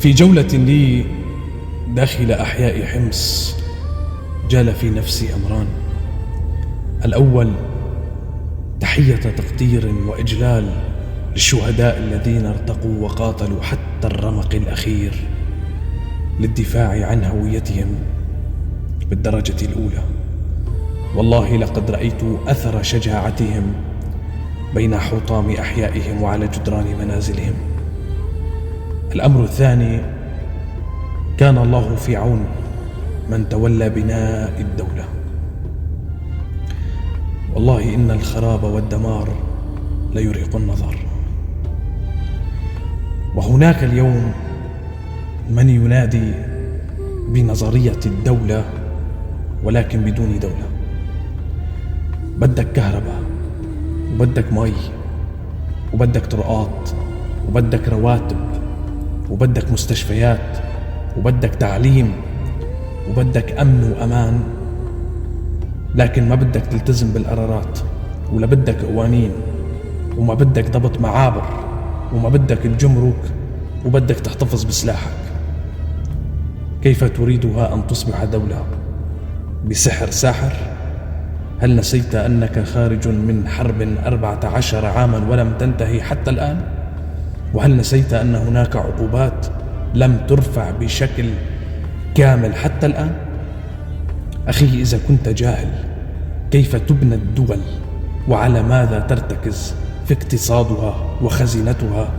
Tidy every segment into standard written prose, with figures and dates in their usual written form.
في جولة لي داخل أحياء حمص جال في نفسي أمران. الأول تحية تقدير وإجلال للشهداء الذين ارتقوا وقاتلوا حتى الرمق الأخير للدفاع عن هويتهم بالدرجة الأولى. والله لقد رأيت أثر شجاعتهم بين حطام أحيائهم وعلى جدران منازلهم. الأمر الثاني، كان الله في عون من تولى بناء الدولة. والله إن الخراب والدمار ليرهق النظر. وهناك اليوم من ينادي بنظرية الدولة ولكن بدون دولة. بدك كهرباء وبدك مي وبدك طرقات وبدك رواتب وبدك مستشفيات وبدك تعليم وبدك أمن وأمان، لكن ما بدك تلتزم بالقرارات، ولا بدك قوانين، وما بدك ضبط معابر، وما بدك الجمرك، وبدك تحتفظ بسلاحك. كيف تريدها أن تصبح دولة؟ بسحر ساحر؟ هل نسيت أنك خارج من حرب 14 عاما ولم تنتهي حتى الآن؟ وهل نسيت أن هناك عقوبات لم ترفع بشكل كامل حتى الآن؟ أخي، إذا كنت جاهل كيف تبنى الدول وعلى ماذا ترتكز في اقتصادها وخزينتها،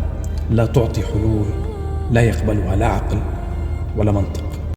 لا تعطي حلول لا يقبلها لا عقل ولا منطق.